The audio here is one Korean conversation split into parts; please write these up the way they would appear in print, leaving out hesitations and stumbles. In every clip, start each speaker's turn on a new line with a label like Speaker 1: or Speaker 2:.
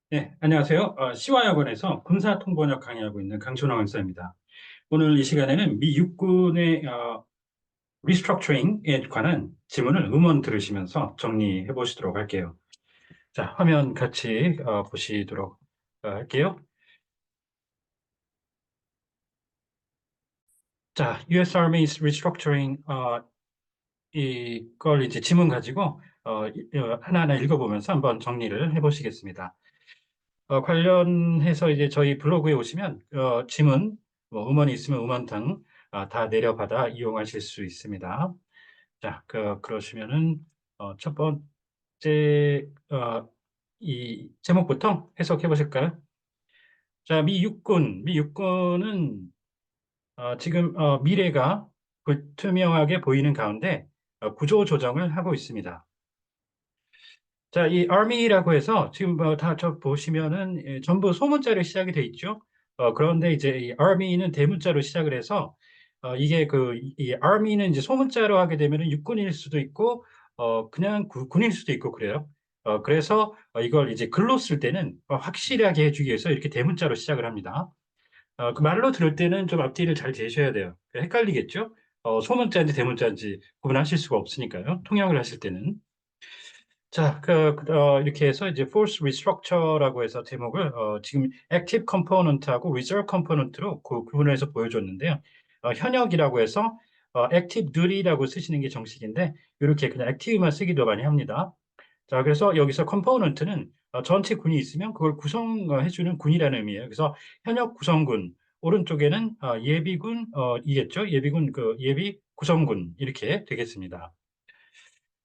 Speaker 1: 네, 안녕하세요. 시와학원에서 군사통번역 강의하고 있는 강춘호 강사입니다. 오늘 이 시간에는 미 육군의 리스트럭처링에 관한 질문을 음원 들으시면서 정리해 보시도록 할게요. 자, 화면 같이 보시도록 할게요. 자, U.S. Army's Restructuring 이걸 이제 지문 가지고 하나하나 읽어보면서 한번 정리를 해보시겠습니다. 관련해서 이제 저희 블로그에 오시면 지문, 뭐 음원이 있으면 음원 등 다 내려받아 이용하실 수 있습니다. 자, 그러시면은 첫 번째 이 제목부터 해석해 보실까요? 자, 미 육군은 지금 미래가 불투명하게 보이는 가운데 구조 조정을 하고 있습니다. 자, 이 Army라고 해서 지금 다 보시면은 전부 소문자로 시작이 돼 있죠. 그런데 이제 이 Army는 대문자로 시작을 해서 이게 이 Army는 이제 소문자로 하게 되면은 육군일 수도 있고 그냥 군일 수도 있고 그래요. 그래서 이걸 이제 글로 쓸 때는 확실하게 해주기 위해서 이렇게 대문자로 시작을 합니다. 그 말로 들을 때는 좀 앞뒤를 잘 대셔야 돼요. 헷갈리겠죠? 소문자인지 대문자인지 구분하실 수가 없으니까요. 통역을 하실 때는. 자, 이렇게 해서 이제 Force Restructure라고 해서 제목을 지금 Active Component하고 Reserve Component로 구분해서 보여줬는데요. 현역이라고 해서 Active Duty라고 쓰시는 게 정식인데 이렇게 그냥 Active만 쓰기도 많이 합니다. 자, 그래서 여기서 Component는 전체 군이 있으면 그걸 구성해주는 군이라는 의미예요. 그래서 현역 구성군 오른쪽에는 예비군 이겠죠? 예비군 예비 구성군 이렇게 되겠습니다.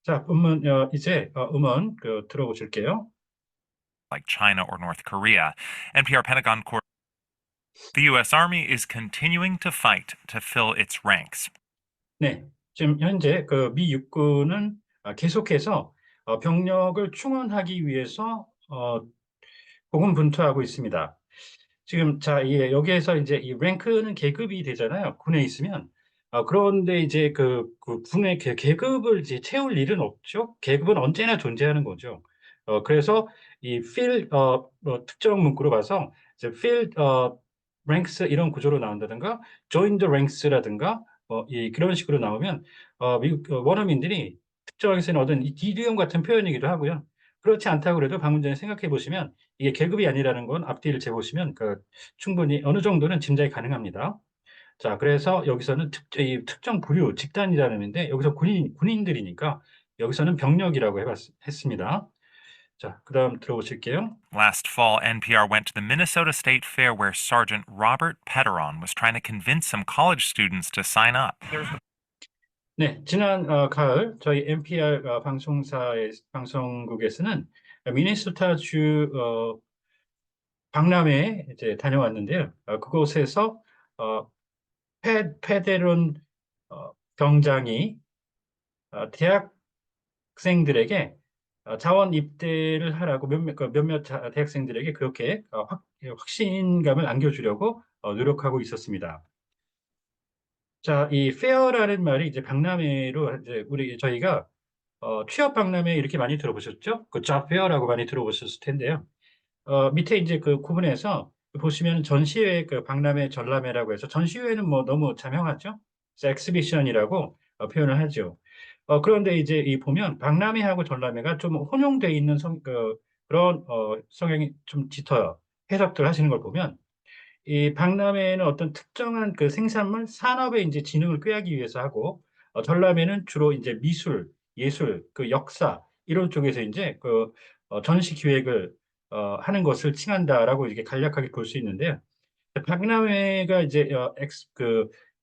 Speaker 1: 자, 이제 음원 들어보실게요.
Speaker 2: like China or North Korea. NPR Pentagon Corps. The U.S. Army is continuing to fight to fill its ranks.
Speaker 1: 네, 지금 현재 미 육군은 계속해서 병력을 충원하기 위해서 고군분투하고 있습니다. 지금 자, 여기에서 이제 이 랭크는 계급이 되잖아요. 군에 있으면. 그런데 이제 그 군의 계급을 이제 채울 일은 없죠. 계급은 언제나 존재하는 거죠. 그래서 이 뭐 특정 문구로 봐서 이제 field ranks 이런 구조로 나온다든가 join the ranks라든가 그런 식으로 나오면 미국 원어민들이 특정에서는 얻은 이 기류형 같은 표현이기도 하고요. 그렇지 않다고 그래도 방금 전에 생각해 보시면 이게 계급이 아니라는 건 앞뒤를 재보시면 충분히 어느 정도는 짐작이 가능합니다. 자, 그래서 여기서는 이 특정 부류, 집단이라는 의미인데 여기서 군인들이니까 여기서는 병력이라고 했습니다. 자, 그다음 들어보실게요.
Speaker 2: Last fall, NPR went to the Minnesota State Fair where Sergeant Robert Pederon was trying to convince some college students to sign up.
Speaker 1: 네, 지난 가을 저희 NPR 방송국에서는 미네소타주 박람회에 이제 다녀왔는데요. 그곳에서 어, 페데론 경장이 대학생들에게 자원 입대를 하라고 몇몇 대학생들에게 그렇게 확신감을 안겨주려고 노력하고 있었습니다. 자, 이 페어라는 말이 이제 박람회로 이제 저희가 취업 박람회 이렇게 많이 들어보셨죠? 그 잡 페어라고 많이 들어보셨을 텐데요. 밑에 이제 그 구분해서 보시면 전시회 박람회 전람회라고 해서 전시회는 뭐 너무 자명하죠? 그래서 엑스비션이라고 표현을 하죠. 그런데 이제 이 보면 박람회하고 전람회가 좀 혼용돼 있는 그런 성향이 좀 짙어요. 해석들 하시는 걸 보면 이 박람회는 어떤 특정한 그 생산물 산업의 이제 진흥을 꾀하기 위해서 하고 전람회는 주로 이제 미술, 예술, 그 역사 이런 쪽에서 이제 전시 기획을 하는 것을 칭한다라고 이게 간략하게 볼 수 있는데요. 박람회가 이제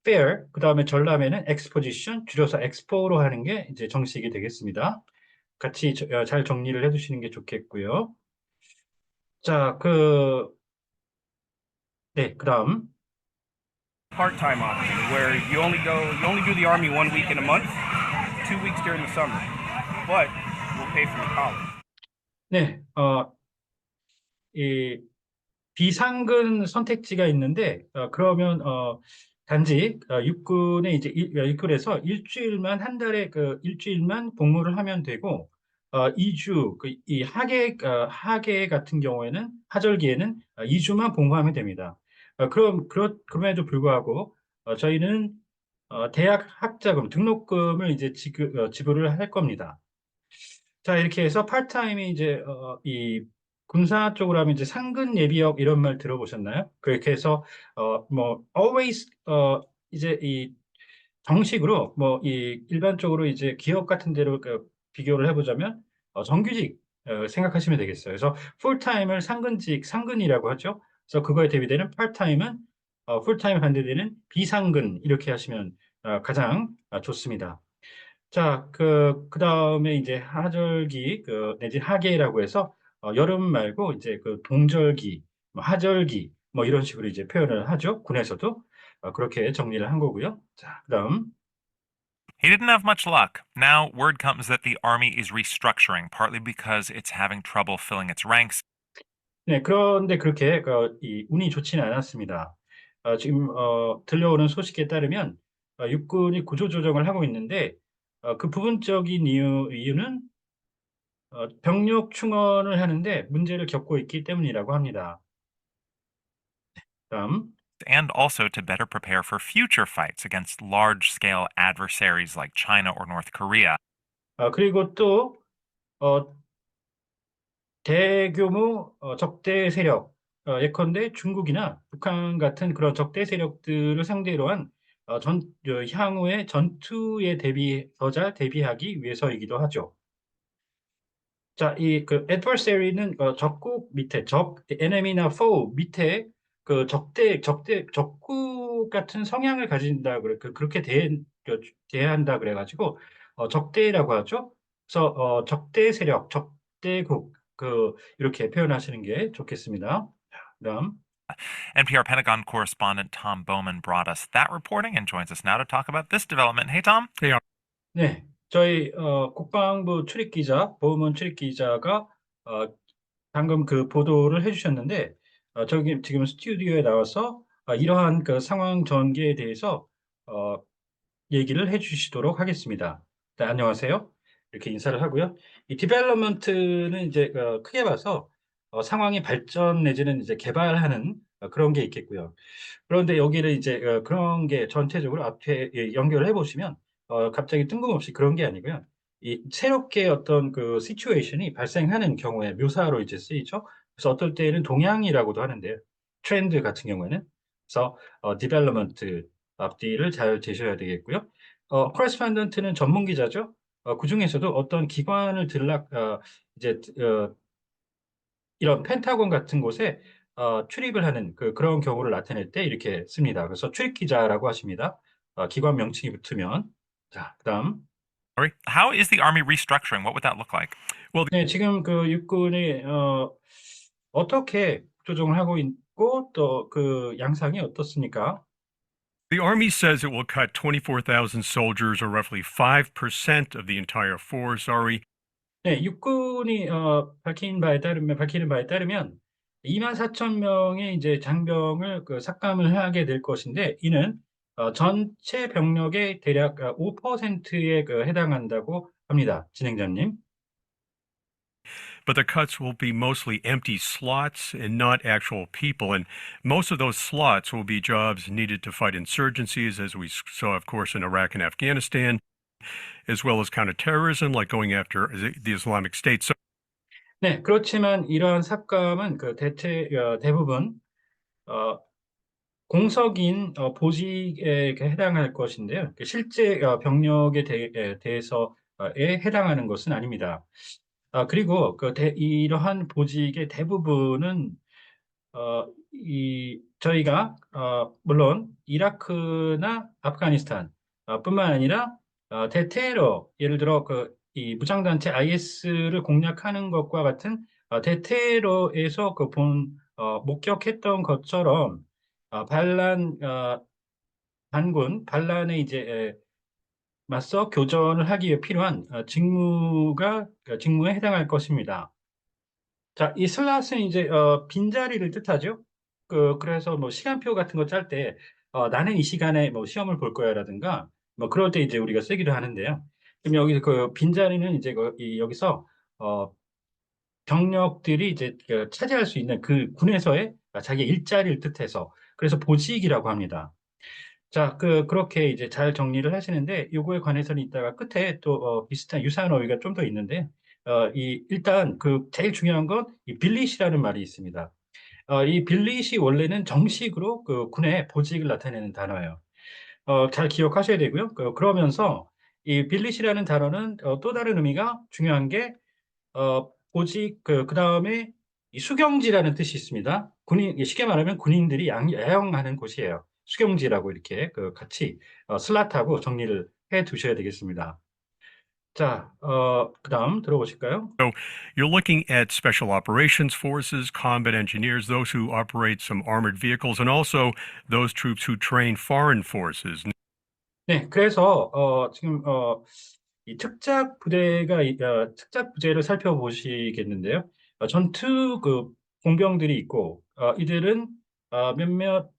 Speaker 1: fair, 그다음에 전람회는 exposition, 줄여서 엑스포로 하는 게 이제 정식이 되겠습니다. 같이 잘 정리를 해두시는 게 좋겠고요. 자, 네, 그다음.
Speaker 3: Part-time option where you only do the army 1 week in a month, 2 weeks during the summer, but we'll pay for your college.
Speaker 1: 네, 이 비상근 선택지가 있는데 그러면 단지 육군에 이제 육군에서 일주일만 한 달에 일주일만 복무를 하면 되고 2주, 이 하계 같은 경우에는, 하절기에는 2주만 봉부하면 됩니다. 그럼에도 불구하고, 저희는 대학 학자금, 등록금을 이제 지불을 할 겁니다. 자, 이렇게 해서 파트타임이 이제, 이 군사 쪽으로 하면 이제 상근 예비역 이런 말 들어보셨나요? 그렇게 해서, 뭐, always, 이제 이 정식으로 뭐 이 일반적으로 이제 기업 같은 데로 비교를 해보자면 정규직 생각하시면 되겠어요. 그래서 풀타임을 상근직, 상근이라고 하죠. 그래서 그거에 대비되는 파트타임은 풀타임 반대되는 비상근 이렇게 하시면 가장 좋습니다. 자, 그다음에 이제 하절기, 내지 하계라고 해서 여름 말고 이제 그 동절기, 뭐 하절기, 뭐 이런 식으로 이제 표현을 하죠. 군에서도 그렇게 정리를 한 거고요. 자, 그다음.
Speaker 2: He didn't have much luck. Now, word comes that the army is restructuring, partly because it's having trouble filling its ranks,
Speaker 1: 네, 그런데 그렇게 이 운이 좋지는 않았습니다. 지금 들려오는 소식에 따르면 육군이 구조조정을 하고 있는데 그 부분적인 이유는 병력 충원을 하는데 문제를 겪고 있기 때문이라고 합니다. 다음.
Speaker 2: and also to better prepare for future fights against large scale adversaries like China or North Korea.
Speaker 1: 그리고 또 어, 대규모 적대 세력, 예컨대 중국이나 북한 같은 그런 적대 세력들을 상대로 한 향후의 전투에 대비하기 위해서이기도 하죠. 자, 이 adversary는 적국 밑에 enemy나 foe 밑에 적국 같은 성향을 가진다 그렇게 대한다 그래가지고 적대라고 하죠. 그래서 적대 세력, 적대국 이렇게 표현하시는 게 좋겠습니다. 그다음.
Speaker 2: NPR Pentagon correspondent Tom Bowman brought us that reporting and joins us now to talk about this development. Hey, Tom.
Speaker 4: Hey,
Speaker 1: 네, 저희 국방부 출입 기자, 보훈 출입 기자가 방금 그 보도를 해주셨는데, 저기 지금 스튜디오에 나와서 이러한 그 상황 전개에 대해서 어, 얘기를 해주시도록 하겠습니다. 네, 안녕하세요. 이렇게 인사를 하고요. 이 디벨롭먼트는 이제 크게 봐서 상황이 발전 내지는 이제 개발하는 그런 게 있겠고요. 그런데 여기를 이제 그런 게 전체적으로 앞에 연결해 보시면 갑자기 뜬금없이 그런 게 아니고요. 이 새롭게 어떤 그 시츄에이션이 발생하는 경우에 묘사로 이제 쓰이죠. 그래서 어떨 때는 동향이라고도 하는데요. 트렌드 같은 경우에는 그래서 디벨롭먼트 앞뒤를 잘 제셔야 되겠고요. 코레스판던트는 전문 기자죠. 그 중에서도 어떤 기관을 이제 이런 펜타곤 같은 곳에 출입을 하는 그런 경우를 나타낼 때 이렇게 씁니다. 그래서 출입 기자라고 하십니다. 기관 명칭이 붙으면. 자, 그다음.
Speaker 2: Sorry. How is the army restructuring? What would that look like?
Speaker 1: 네, 지금 그 육군이 어떻게 조정을 하고 있고 또 그 양상이 어떻습니까?
Speaker 4: the Army says it will cut 24,000 soldiers, or roughly 5% of the entire force. Ari,
Speaker 1: 네, 육군이 밝히는 바에 따르면 24,000명의 이제 장병을 삭감을 하게 될 것인데 이는 전체 병력의 대략 5%에 해당한다고 합니다. 진행자님.
Speaker 4: but the cuts will be mostly empty slots and not actual people. And most of those slots will be jobs needed to fight insurgencies, as we saw, of course, in Iraq and Afghanistan, as well as counterterrorism, like going after the Islamic State. So
Speaker 1: 네, 그렇지만 이러한 삭감은 대부분 공석인 보직에 해당할 것인데요. 실제 병력에 대해서에 해당하는 것은 아닙니다. 그리고 이러한 보직의 대부분은 저희가 물론 이라크나 아프가니스탄 뿐만 아니라 대테러 예를 들어 이 무장단체 IS를 공략하는 것과 같은 대테러에서 목격했던 것처럼 반군에 이제 맞서 교전을 하기 위해 필요한 직무에 해당할 것입니다. 자, 이 슬롯은 이제 빈자리를 뜻하죠. 그래서 뭐 시간표 같은 거 짤 때 나는 이 시간에 뭐 시험을 볼 거야라든가 뭐 그럴 때 이제 우리가 쓰기도 하는데요. 그럼 여기서 그 빈자리는 이제 여기서 어, 병력들이 이제 차지할 수 있는 그 군에서의 자기 일자리를 뜻해서 그래서 보직이라고 합니다. 자, 그렇게 이제 잘 정리를 하시는데 요거에 관해서는 이따가 끝에 또 비슷한 유사한 어휘가 좀 더 있는데 일단 제일 중요한 건 이 빌릿이라는 말이 있습니다. 이 빌릿이 원래는 정식으로 그 군의 보직을 나타내는 단어예요. 잘 기억하셔야 되고요. 그러면서 이 빌릿이라는 단어는 또 다른 의미가 중요한 게 보직 그다음에 이 수경지라는 뜻이 있습니다. 쉽게 말하면 군인들이 야영하는 곳이에요. 수경지라고 이렇게 같이 슬롯하고 정리를 해 두셔야 되겠습니다. 자, 그다음 들어보실까요?
Speaker 4: So you're looking at special operations forces, combat engineers, those who operate some armored vehicles, and also those troops who train foreign forces.
Speaker 1: 네, 그래서 지금 이 특작 부대를 살펴보시겠는데요. 전투 공병들이 있고 이들은 몇몇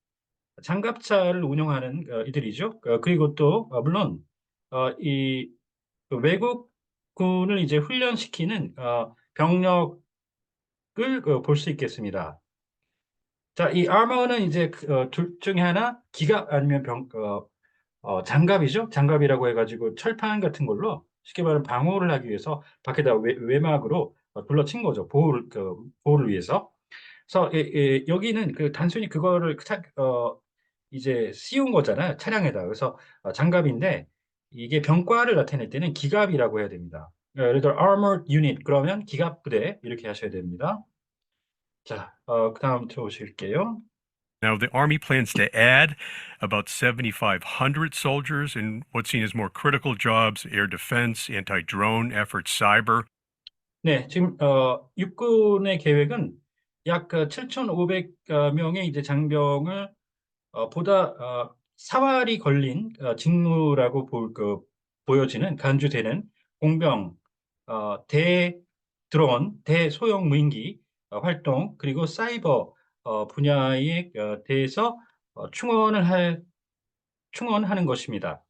Speaker 1: 장갑차를 운영하는 이들이죠. 그리고 또 물론 이 외국군을 이제 훈련시키는 병력을 볼 수 있겠습니다. 자, 이 아머는 이제 둘 중에 하나 기갑 아니면 장갑이죠. 장갑이라고 해가지고 철판 같은 걸로 쉽게 말하면 방어를 하기 위해서 밖에다 외막으로 둘러친 거죠. 보호를 위해서. 그래서 여기는 단순히 그거를 이제 씌운 거잖아요. 차량에다. 그래서 장갑인데 이게 병과를 나타낼 때는 기갑이라고 해야 됩니다. 예를 들어 armored unit 그러면 기갑 부대 이렇게 하셔야 됩니다. 자, 그다음 들어오실게요.
Speaker 4: Now, the Army plans to add about 7,500 soldiers in what's seen as more critical jobs, air defense, anti-drone efforts, cyber.
Speaker 1: 네, 지금 육군의 계획은 약 7,500명의 이제 장병을 보다 사활이 걸린 직무라고 보여지는 간주되는 공병, 대드론, 대소형 무인기 활동 그리고 사이버 분야에 대해서 충원하는 것입니다.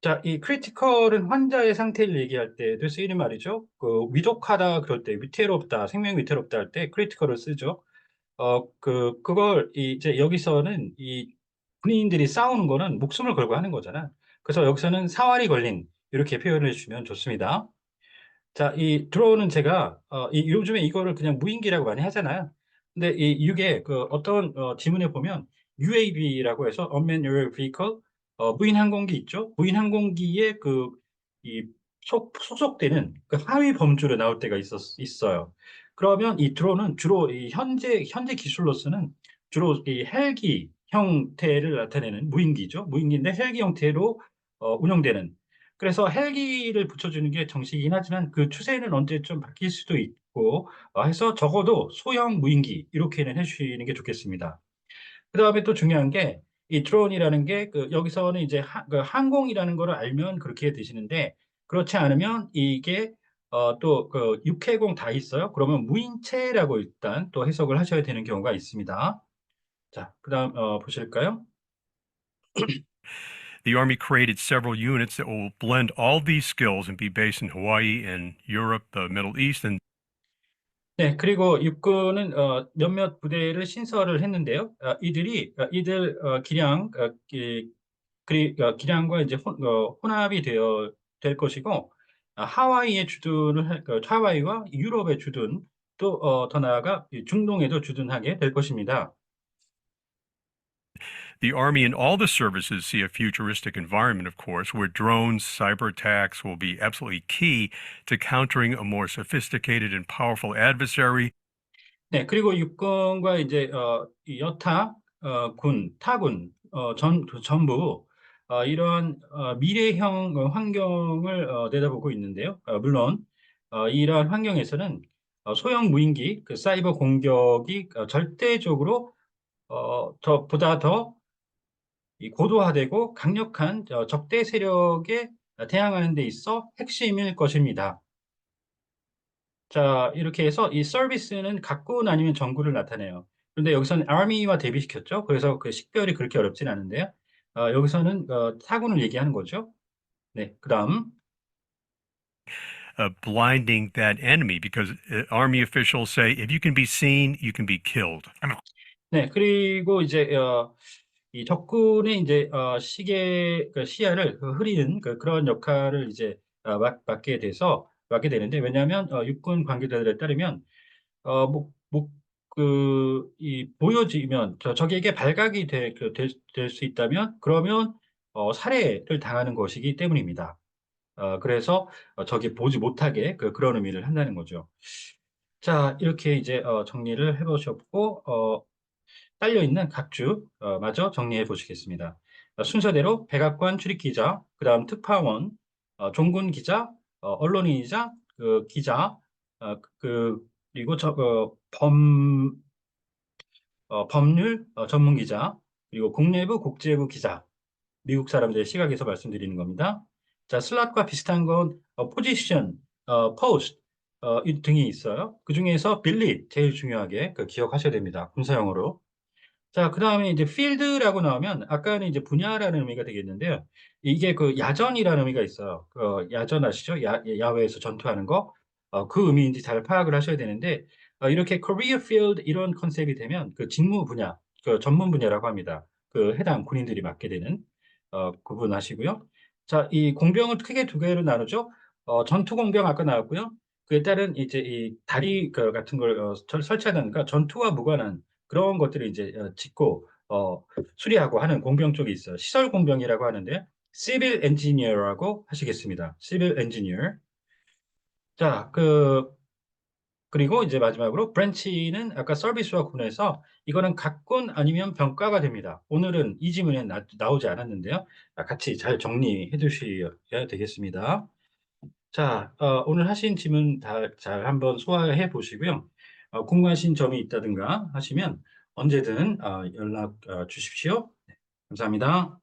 Speaker 1: 자, 이 크리티컬은 환자의 상태를 얘기할 때도 쓰이는 말이죠. 위독하다 그럴 때, 위태롭다, 생명이 위태롭다 할 때 크리티컬을 쓰죠. 그걸 이제 여기서는 이 군인들이 싸우는 거는 목숨을 걸고 하는 거잖아. 그래서 여기서는 사활이 걸린 이렇게 표현을 해주시면 좋습니다. 자, 이 드론은 제가 요즘에 이거를 그냥 무인기라고 많이 하잖아요. 근데 이게 어떤 지문에 보면 UAV라고 해서 Unmanned Aerial Vehicle 무인 항공기 있죠? 무인 항공기에 이 소속되는 하위 범주로 나올 때가 있어요. 그러면 이 드론은 주로 이 현재 기술로서는 주로 이 헬기 형태를 나타내는 무인기죠. 무인기인데 헬기 형태로 운영되는 그래서 헬기를 붙여주는 게 정식이긴 하지만 그 추세는 언제 좀 바뀔 수도 있고 해서 적어도 소형 무인기 이렇게는 해주시는 게 좋겠습니다. 그 다음에 또 중요한 게 이 드론이라는 게 여기서는 이제 항공이라는 걸 알면 그렇게 되시는데 그렇지 않으면 이게 또 육해공 다 있어요. 그러면 무인체라고 일단 또 해석을 하셔야 되는 경우가 있습니다. 자, 그 다음 보실까요?
Speaker 4: The Army created several units that will blend all these skills and be based in Hawaii and Europe, the Middle East, and
Speaker 1: 네, 그리고 육군은 몇몇 부대를 신설을 했는데요. 이들 기량, 기량과 이제 혼합이 될 것이고, 하와이와 유럽의 주둔, 또 더 나아가 이 중동에도 주둔하게 될 것입니다.
Speaker 4: the Army and all the services see a futuristic environment, of course, where drones, cyber attacks will be absolutely key to countering a more sophisticated and powerful adversary.
Speaker 1: 네, 그리고 육군과 이제 이 여타 타군 전부 이러한 미래형 환경을 내다보고 있는데요. 물론 이러한 환경에서는 소형 무인기, 사이버 공격이 절대적으로 보다 더 이 고도화되고 강력한 적대 세력에 대항하는 데 있어 핵심일 것입니다. 자, 이렇게 해서 이 서비스는 각군 아니면 전구를 나타내요. 그런데 여기서는 army와 대비시켰죠. 그래서 그 식별이 그렇게 어렵진 않은데요. 여기서는 타군을 얘기하는 거죠. 네, 그 다음.
Speaker 4: blinding that enemy because army officials say if you can be seen, you can be killed.
Speaker 1: 네, 그리고 이제 이 적군의 이제 시계 그 시야를 흐리는 그런 역할을 이제 맡게 되는데 왜냐하면 육군 관계자들에 따르면 이 보여지면 적에게 발각이 될 수 있다면 그러면 살해를 당하는 것이기 때문입니다. 그래서 적이 보지 못하게 그런 의미를 한다는 거죠. 자, 이렇게 이제 정리를 해보셨고 딸려 있는 각주 마저 정리해 보시겠습니다. 순서대로 백악관 출입 기자, 그다음 특파원, 종군 기자, 언론인이자 그 기자, 그리고 법률 전문 기자, 그리고 국내부, 국제부 기자, 미국 사람들의 시각에서 말씀드리는 겁니다. 자, 슬롯과 비슷한 건 포지션, 포스트 등이 있어요. 그 중에서 빌리 제일 중요하게 기억하셔야 됩니다. 군사용어로. 자, 그 다음에 이제 필드라고 나오면 아까는 이제 분야라는 의미가 되겠는데요. 이게 야전이라는 의미가 있어요. 야전 아시죠? 야외에서 전투하는 거. 그 의미인지 잘 파악을 하셔야 되는데 이렇게 career field 이런 컨셉이 되면 그 직무 분야, 그 전문 분야라고 합니다. 그 해당 군인들이 맡게 되는 구분하시고요. 자, 이 공병을 크게 두 개로 나누죠. 전투 공병 아까 나왔고요. 그에 따른 이제 이 다리 같은 걸 설치하다니까 전투와 무관한 그런 것들을 이제 짓고 수리하고 하는 공병 쪽이 있어요. 시설 공병이라고 하는데 civil engineer라고 하시겠습니다. civil engineer. 자, 그리고 이제 마지막으로 브랜치는 아까 서비스와 군에서 이거는 각군 아니면 병과가 됩니다. 오늘은 이 지문에 나오지 않았는데요. 같이 잘 정리해 두셔야 되겠습니다. 자, 오늘 하신 질문 다 잘 한번 소화해 보시고요. 궁금하신 점이 있다든가 하시면 언제든 연락 주십시오. 네, 감사합니다.